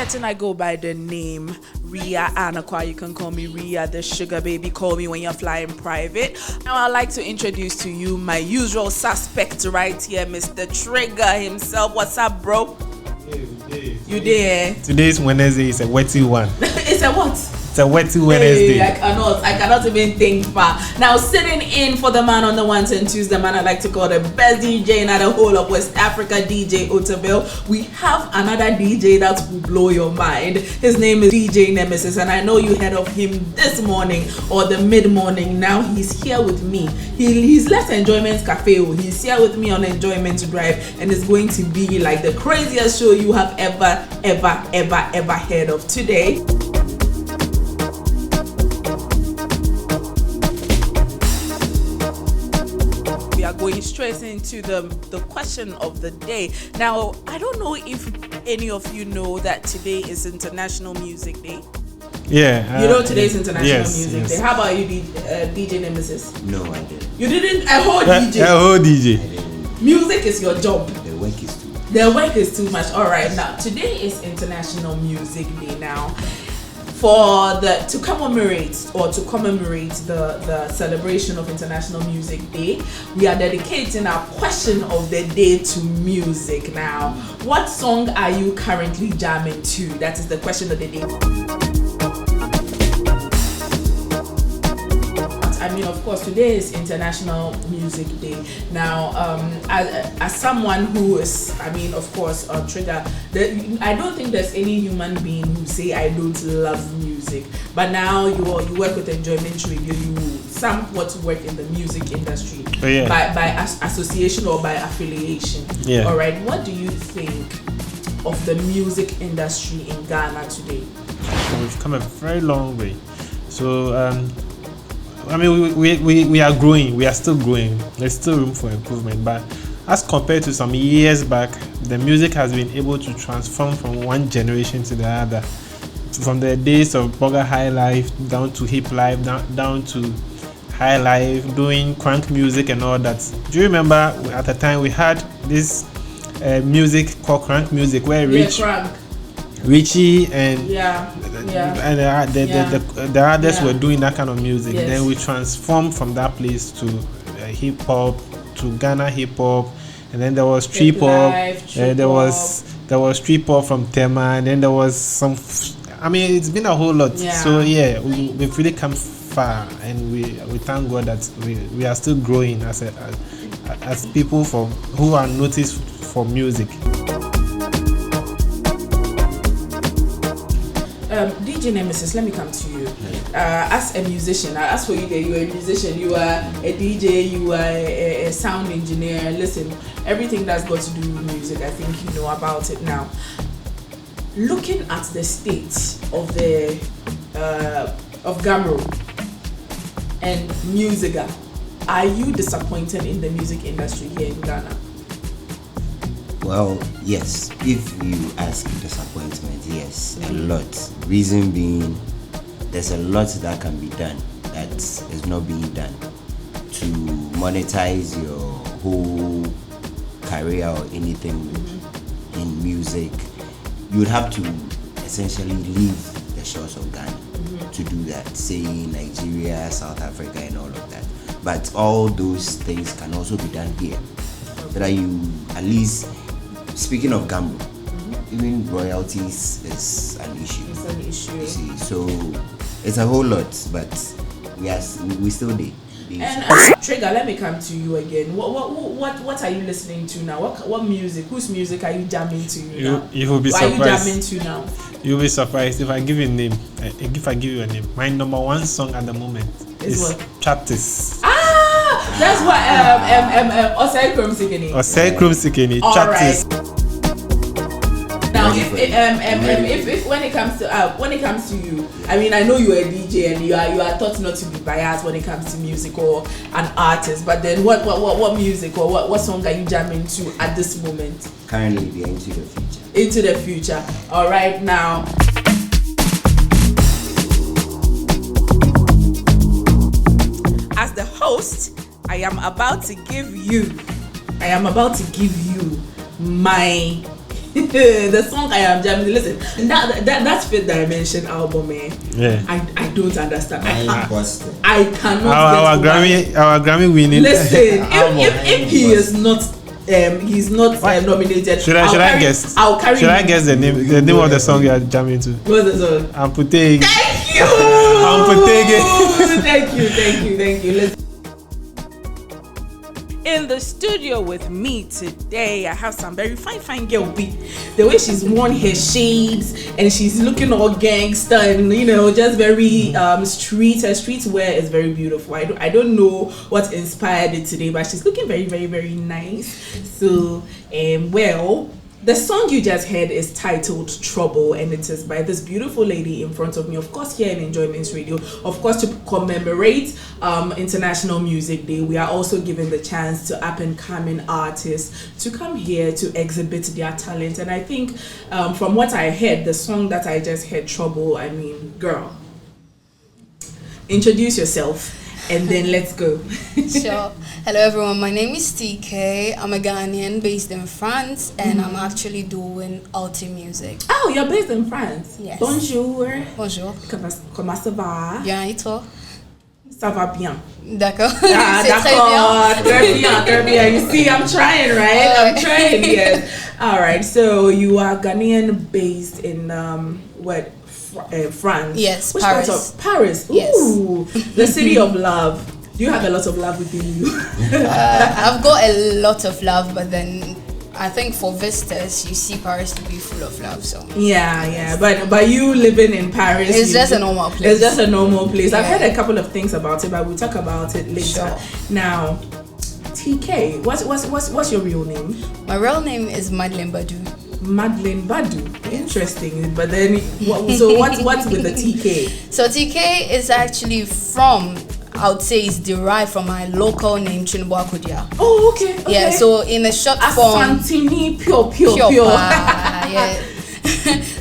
setting, I go by the name Ria Anakwa. You can call me Ria, the sugar baby. Call me when you're flying private. Now I'd like to introduce to you my usual suspect right here, Mr. Trigger himself. What's up, bro? Hey. You there? Today's Wednesday is a wetty one. It's a what? It's a wetty Wednesday. I cannot even think far. Now sitting in for the man on the ones and twos, the man I like to call the best DJ in the whole of West Africa, DJ Otabil. We have another DJ that will blow your mind. His name is DJ Nemesis, and I know you heard of him this morning or the mid-morning. Now he's here with me. He's left Enjoyment Cafe. He's here with me on Enjoyment Drive, and it's going to be like the craziest show you have ever heard of today. We are going straight into the question of the day. Now, I don't know if any of you know that today is International Music Day. Yeah. You know today's International Music yes. Day. How about you, DJ Nemesis? No, I didn't. You didn't? A whole DJ. A whole DJ. Music is your job. The work is too much. The work is too much. All right. Now, today is International Music Day. Now, to commemorate the celebration of International Music Day, we are dedicating our question of the day to music. Now, what song are you currently jamming to? That is the question of the day. I mean, of course, today is International Music Day. Now, as someone who is, I mean, of course, Trigger, I don't think there's any human being who say I don't love music. But now you work with Enjoyment Radio, you somewhat work in the music industry by association or by affiliation. Yeah. All right. What do you think of the music industry in Ghana today? We've come a very long way. So, I mean, we are growing. We are still growing. There's still room for improvement. But as compared to some years back, the music has been able to transform from one generation to the other. From the days of Burger High Life down to hip life, down to high life, doing crank music and all that. Do you remember at the time we had this music called crank music where Richie and the others were doing that kind of music. Yes. Then we transformed from that place to hip hop, to Ghana hip hop, and then there was trip hop. There was trip hop from Tema, and then there was some. I mean, it's been a whole lot. Yeah. So we've really come far, and we thank God that we are still growing as people who are noticed for music. DJ Nemesis, let me come to you. As a musician, as for you, you are a musician, you are a DJ, you are a sound engineer. Listen, everything that's got to do with music, I think you know about it now. Looking at the state of GHAMBRO and MUSIGA, are you disappointed in the music industry here in Ghana? Well, yes. If you ask disappointment, yes, a lot. Reason being, there's a lot that can be done that is not being done to monetize your whole career or anything in music. You would have to essentially leave the shores of Ghana to do that, say Nigeria, South Africa, and all of that. But all those things can also be done here. That you at least. Speaking of GHAMBRO, even royalties is an issue. It's an issue. You see, so it's a whole lot, but we still there. And Trigger, let me come to you again. What are you listening to now? What music? Whose music are you jamming to now? You will be surprised. What are you jamming to now? You'll be surprised if I give you a name. If I give you a name, my number one song at the moment is what? Chapters. That's what Osei Krom Sikini. Osei Krom Sikini. Chapters. Now, if when it comes to you, I mean, I know you're a DJ and you are taught not to be biased when it comes to music or an artist. But then, what music or what song are you jamming to at this moment? Currently, we are into the future. Into the future. All right, now. As the host, I am about to give you my The song I Am Jamming. Listen, that Fifth Dimension album, Yeah. I don't understand. Busted. I cannot. Our Grammy winning. Listen, if he is not. He's not nominated. Should I guess? I'll carry. Should I guess the name of the song you are jamming to? What's the song? Amputege. Thank you. Amputege. Thank you. Let's. In the studio with me today, I have some very fine girl. The way she's worn her shades and she's looking all gangster and just very street. Her streetwear is very beautiful. I don't know what inspired it today, but she's looking very, very, very nice. So, the song you just heard is titled Trouble, and it is by this beautiful lady in front of me, of course, here in Enjoyments Radio. Of course, to commemorate International Music Day, we are also given the chance to up-and-coming artists to come here to exhibit their talent. And I think from what I heard, the song that I just heard, Trouble, I mean, girl, introduce yourself. And then let's go. Sure. Hello everyone, my name is Tee Kae. I'm a Ghanaian based in France, and I'm actually doing alti music. Oh, you're based in France? Yes. Bonjour. Bonjour. Comment ça va? Bien, et toi? Ça va bien. D'accord. Ah, d'accord. Très bien. You see, I'm trying, right? I'm trying, yes. All right, so you are Ghanaian based in France. Yes, Which Paris. part of Paris? Yes. Ooh, the city of love. Do you have a lot of love within you? I've got a lot of love, but then I think for visitors, you see Paris to be full of love. So yeah. But you living in Paris, it's just a normal place. It's just a normal place. Yeah. I've heard a couple of things about it, but we'll talk about it later. Sure. Now, Tee Kae, what's your real name? My real name is Madeleine Badu. Madeleine Badu. Interesting. But then, what's with the Tee Kae? So Tee Kae is actually from, I would say, it's derived from my local name, Chinua. Oh, okay. Yeah. So in a short form, Asantini pure. Yeah.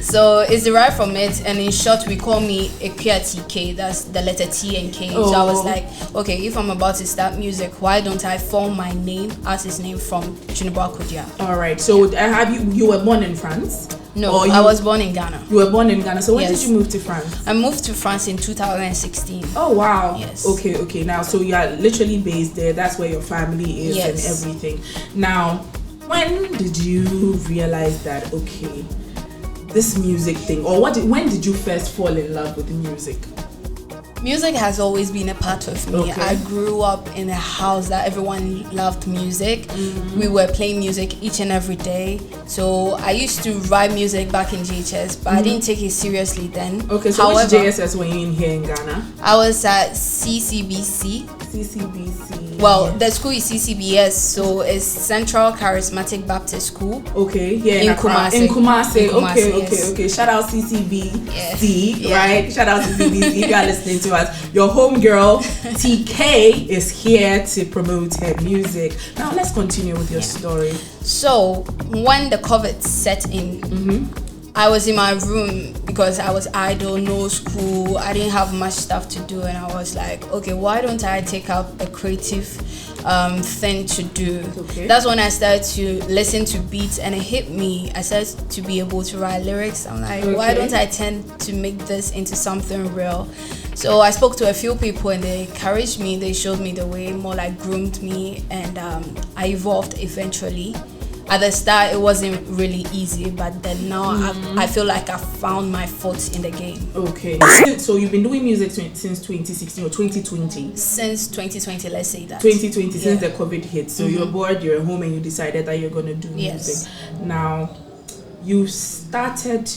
So it's derived from it, and in short, we call me Ekuya Tee Kae. That's the letter T and K. Oh. So I was like, okay, if I'm about to start music, why don't I form my name as his name from Chinua? All right. So you were born in France? No, I was born in Ghana. You were born in Ghana. So when Yes. did you move to France? I moved to France in 2016. Oh wow. Yes. Okay. Now, so you are literally based there. That's where your family is Yes. and everything. Now, when did you realize that this music thing, or when did you first fall in love with music? Music has always been a part of me. Okay. I grew up in a house that everyone loved music. We were playing music each and every day. So I used to write music back in JHS, but I didn't take it seriously then. Okay, so which JSS were you in here in Ghana? I was at CCBC. CCBC. Well, the school is CCBS, so it's Central Charismatic Baptist School. Okay, yeah, In Kumasi. In Kumasi. Kumasi, Okay. yes. Shout out CCBC, Yeah. right? Shout out CCBC. You are listening to us. Your homegirl Tee Kae is here to promote her music. Now let's continue with your story. So when the COVID set in, I was in my room because I was idle, no school, I didn't have much stuff to do, and I was like, okay, why don't I take up a creative thing to do? Okay. That's when I started to listen to beats, and it hit me. I started to be able to write lyrics. I'm like, why don't I tend to make this into something real? So I spoke to a few people, and they encouraged me, they showed me the way, more like groomed me, and I evolved eventually. At the start, it wasn't really easy, but then now I feel like I found my foot in the game. Okay. So you've been doing music since 2016 or 2020? Since 2020, let's say that. 2020, since Yeah. the COVID hit. So you're bored, you're at home, and you decided that you're going to do music. Yes. Now, you started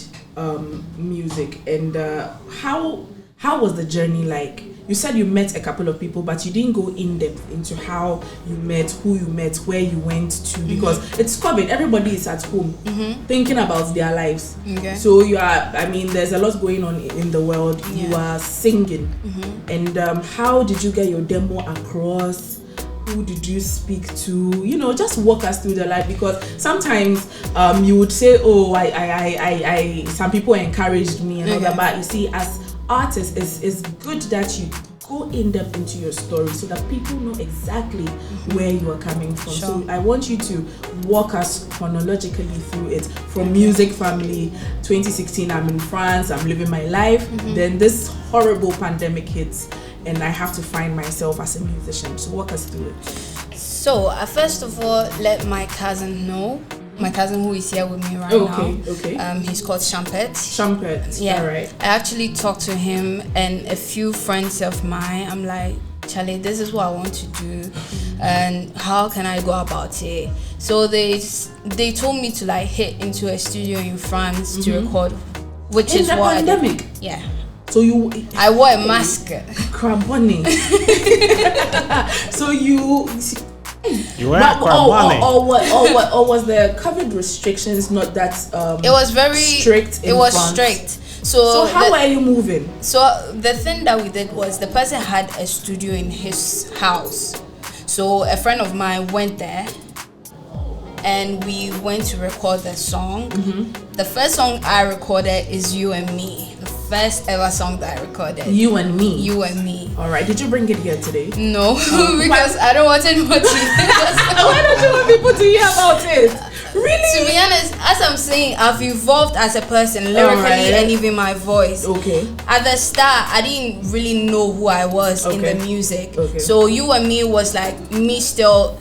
music, and how was the journey like? You said you met a couple of people, but you didn't go in depth into how you met, who you met, where you went to, because it's COVID. Everybody is at home thinking about their lives. Okay. So there's a lot going on in the world. Yeah. You are singing, and how did you get your demo across? Who did you speak to? Just walk us through the life, because sometimes you would say, oh, I some people encouraged me and all that, but you see, as artists, it's good that you go in depth into your story so that people know exactly where you are coming from. Sure. So I want you to walk us chronologically through it. From music family, 2016, I'm in France, I'm living my life. Then this horrible pandemic hits, and I have to find myself as a musician. So walk us through it. So first of all, let my cousin know. My cousin who is here with me right now. Okay. He's called Champet. Champet. Yeah. All right. I actually talked to him and a few friends of mine. I'm like, Charlie, this is what I want to do, and how can I go about it? So they told me to like hit into a studio in France to record, which In is the what pandemic? I did. Yeah. So I wore a mask. Crab bunny. So you You were or was the COVID restrictions not that It was very strict? It was France? strict. So how are you moving? So the thing that we did was the person had a studio in his house. So a friend of mine went there and we went to record the song. The first song I recorded is You and Me. The first ever song that I recorded. You and Me. You and Me. All right. Did you bring it here today? No, because I don't want anyone to Why don't you want people to hear about it? Really? To be honest, as I'm saying, I've evolved as a person, lyrically and even my voice. Okay. At the start, I didn't really know who I was in the music. Okay. So You and Me was like me still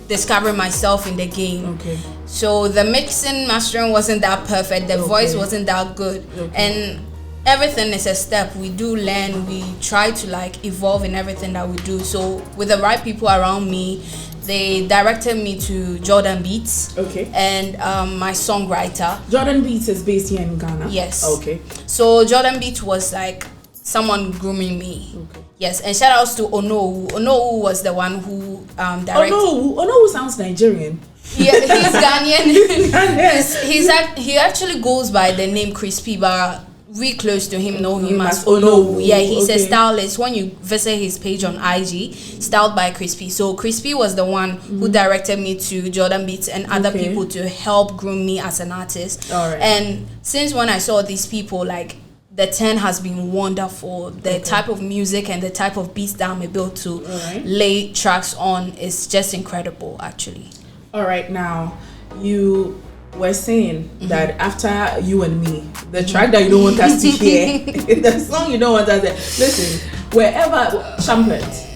discovering myself in the game. Okay. So the mixing, mastering wasn't that perfect. The voice wasn't that good. And everything is a step. We do learn. We try to like evolve in everything that we do. So with the right people around me, they directed me to Jordan Beats. Okay. And my songwriter. Jordan Beats is based here in Ghana. Yes. Okay. So Jordan Beats was like someone grooming me. Okay. Yes, and shout outs to Onowu. Onowu was the one who directed. Onowu sounds Nigerian. Yeah, he's Ghanaian. Ghanaian. He actually goes by the name Crispy, but we close to him know him as Onowu. Onowu. Yeah, he's a Okay. stylist. When you visit his page on IG, styled by Crispy. So Crispy was the one who directed me to Jordan Beats and other people to help groom me as an artist. All right. And since when I saw these people, like the 10 has been wonderful. The type of music and the type of beats that I'm able to lay tracks on is just incredible, actually. All right, now you were saying that after You and Me, the track that you don't want us to hear, the song you don't want us to hear. Listen, wherever Champlet,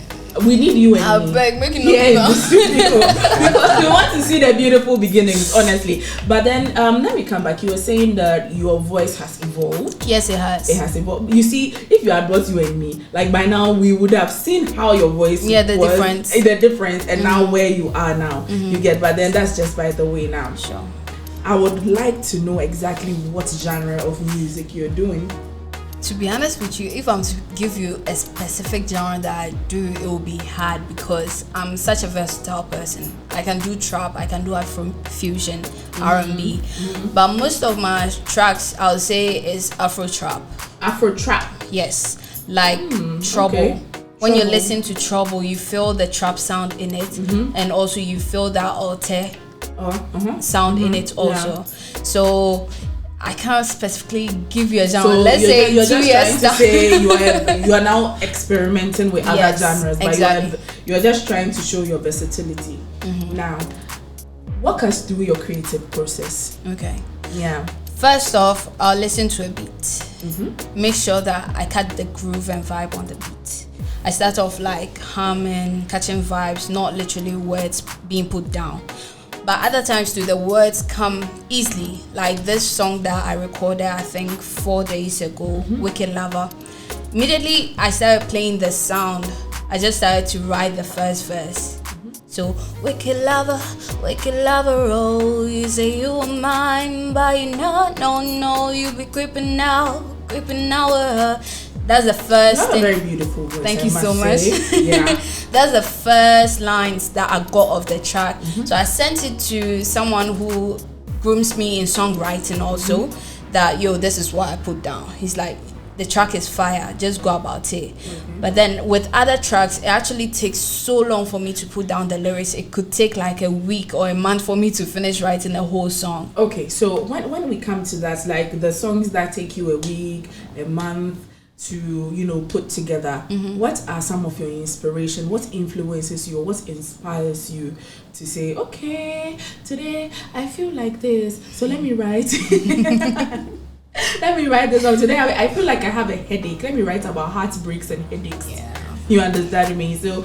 we need You and I Me. beg, make it Yeah, in no the studio, because we want to see the beautiful beginnings, honestly. But then let me come back. You were saying that your voice has evolved. Yes, it has. It has evolved. You see, if you had brought You and Me, like by now we would have seen how your voice the was, difference. the difference, and now where you are now. You get, but then that's just by the way now. Sure. I would like to know exactly what genre of music you're doing. To be honest with you, if I'm to give you a specific genre that I do, it will be hard because I'm such a versatile person. I can do trap, I can do Afrofusion, R&B, but most of my tracks I would say is Afrotrap. Afrotrap. Yes, like Trouble. Okay. When you Trouble. listen to Trouble, you feel the trap sound in it, and also you feel that alter sound in it also. So I can't specifically give you a genre. So Let's say you're 2 just years trying to say you are now experimenting with other genres, but exactly. you're just trying to show your versatility. Now, walk us through your creative process. Okay. Yeah. First off, I'll listen to a beat. Make sure that I catch the groove and vibe on the beat. I start off like humming, catching vibes, not literally words being put down. But other times too, the words come easily. Like this song that I recorded, I think 4 days ago, Wicked Lover. Immediately I started playing the sound, I just started to write the first verse. So, wicked lover, oh, you say you are mine, but you know, no, you be creeping out with her. That's the first That's thing. a very beautiful voice. Thank I you must so much. say. Yeah. That's the first lines that I got of the track. So I sent it to someone who grooms me in songwriting also, that this is what I put down. He's like, the track is fire, just go about it. But then with other tracks, it actually takes so long for me to put down the lyrics. It could take like a week or a month for me to finish writing the whole song. Okay, so when we come to that, like the songs that take you a week, a month, to put together. What are some of your inspiration? What influences you? Or what inspires you to say, okay, today I feel like this, so let me write. Let me write this down. Today I feel like I have a headache. Let me write about heartbreaks and headaches. Yeah. You understand me? So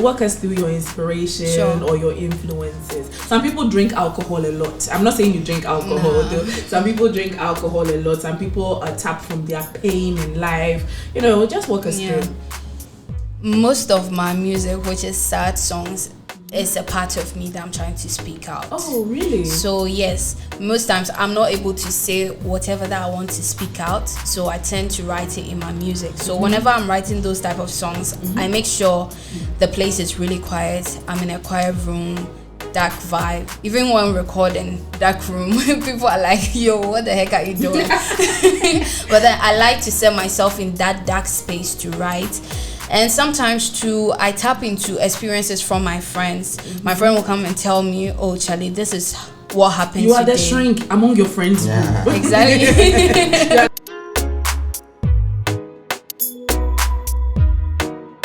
walk us through your inspiration or your influences. Some people drink alcohol a lot. I'm not saying you drink alcohol though. Some people drink alcohol a lot. Some people tap from their pain in life. Just walk us through. Most of my music, which is sad songs, is a part of me that I'm trying to speak out. Oh, really? So yes, most times I'm not able to say whatever that I want to speak out, so I tend to write it in my music. So whenever I'm writing those type of songs, I make sure the place is really quiet. I'm in a quiet room, dark vibe. Even when recording, dark room, people are like, yo, what the heck are you doing? But then I like to set myself in that dark space to write. And sometimes too, I tap into experiences from my friends. My friend will come and tell me, oh, Charlie, this is what happened today. You are the shrink among your friends. Yeah. Exactly.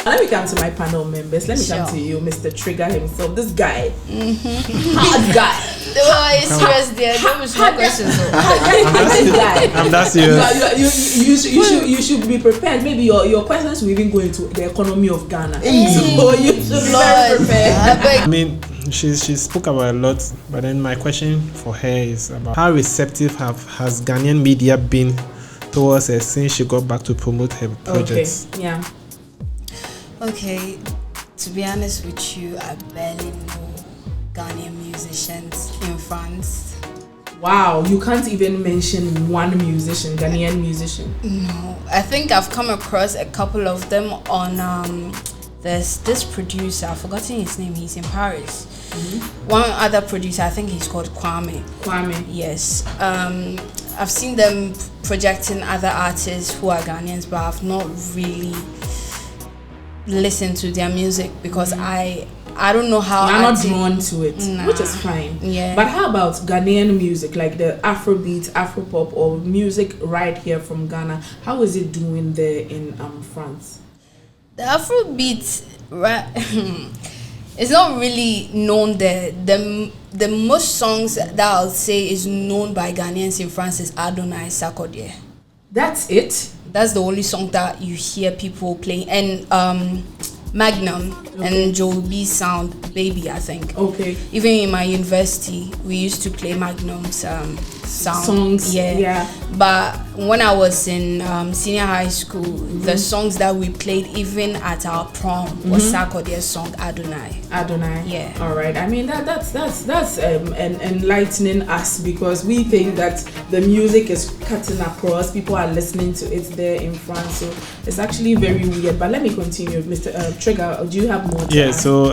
Let me come to my panel members. Let me come to you, Mr. Trigger himself. This guy. Hard guy. Well, it's serious there. There was no questions. I'm that serious. You should be prepared. Maybe your questions will even go into the economy of Ghana. So you should be very prepared. I mean, she spoke about a lot, but then my question for her is about how receptive has Ghanaian media been towards her since she got back to promote her projects? Okay, yeah. Okay, to be honest with you, I barely know Ghanaian musicians in France. Wow, you can't even mention one musician, Ghanaian musician. No, I think I've come across a couple of them on there's this producer, I've forgotten his name, he's in Paris. One other producer, I think he's called Kwame. Yes. I've seen them projecting other artists who are Ghanaians, but I've not really listened to their music because I don't know how. I'm not drawn to it, which is fine. Yeah. But how about Ghanaian music, like the Afrobeat, Afropop, or music right here from Ghana? How is it doing there in France? The Afrobeat, right? It's not really known there. The most songs that I'll say is known by Ghanaians in France is Adonai Sarkodie. That's it. That's the only song that you hear people playing. And Magnum and Joe B Sound, Baby, I think. Okay. Even in my university, we used to play Magnum's sound. Songs. Yeah. But when I was in senior high school, the songs that we played even at our prom was Sarkodie's song Adonai. Yeah. All right. I mean that's enlightening us because we think that the music is cutting across. People are listening to it there in France, so it's actually very weird. But let me continue, Mr. Trigger. Do you have more? Yeah. So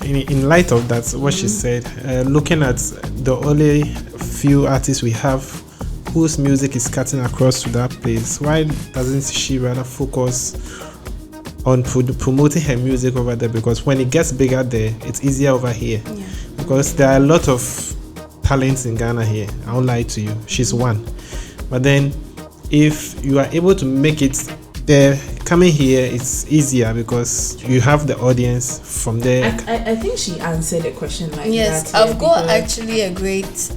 in light of that, what she said, looking at the only few artists we have whose music is cutting across to that place, why doesn't she rather focus on promoting her music over there? Because when it gets bigger there, it's easier over here. Yeah. Because there are a lot of talents in Ghana here. I won't lie to you, she's one. But then if you are able to make it there, coming here, it's easier because you have the audience from there. I think she answered a question like that. Yes, I've got actually a great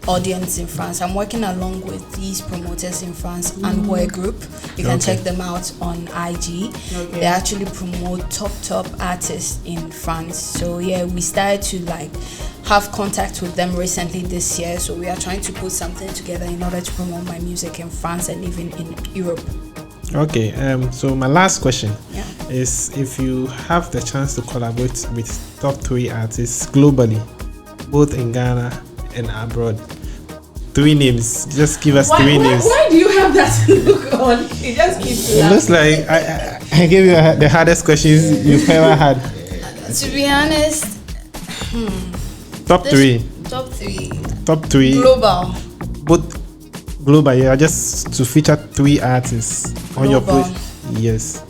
audience in France. I'm working along with these promoters in France and Boy Group. You can check them out on IG. They actually promote top artists in France. So yeah, we started to have contact with them recently this year. So we are trying to put something together in order to promote my music in France and even in Europe. Okay, so my last question is if you have the chance to collaborate with top 3 artists globally, both in Ghana and abroad. 3 names. Just give us 3 names. Why do you have that look on? It just keeps laughing. It looks like I gave you the hardest questions you've ever had. To be honest, Top 3. Top 3. Global. Both global, yeah. Just to feature 3 artists on your page. Yes.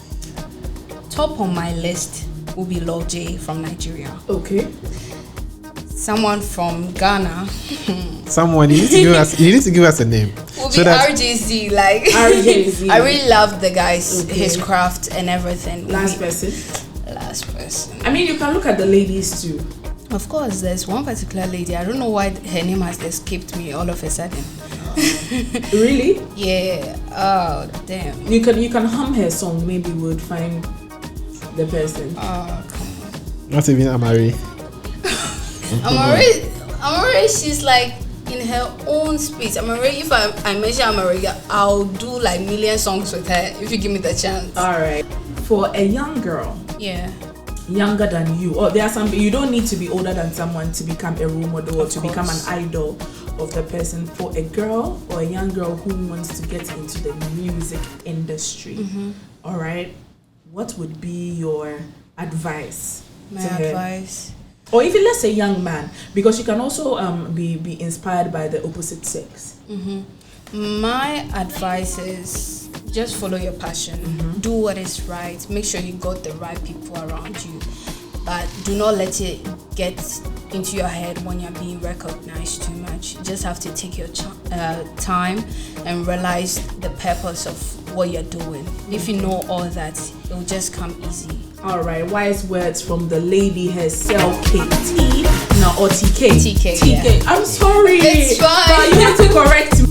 Top on my list will be Lil J from Nigeria. Okay. someone from Ghana. Someone you need to give us a name. Will be RJZ. Like RJZ. I really love the guy's his craft and everything. Last person. I mean, you can look at the ladies too. Of course, there's one particular lady. I don't know why her name has escaped me all of a sudden. Really? Yeah. Oh damn. You can hum her song. Maybe we would find the person. Oh come on. Not even Amari. Amari, she's like in her own space. Amari, if I mention Amari, I'll do like million songs with her if you give me the chance. All right. For a young girl. Yeah. Younger than you, or there are some, you don't need to be older than someone to become a role model or to become an idol of the person. For a girl or a young girl who wants to get into the music industry, all right, what would be your advice? My advice, or even let's say young man, because you can also be inspired by the opposite sex. My advice is just follow your passion. Do what is right. Make sure you got the right people around you, but do not let it get into your head when you're being recognized too much. You just have to take your time and realize the purpose of what you're doing. If you know all that, it will just come easy. All right, wise words from the lady herself, KT. Now, or TK. TK. I'm sorry. It's fine. But you have to correct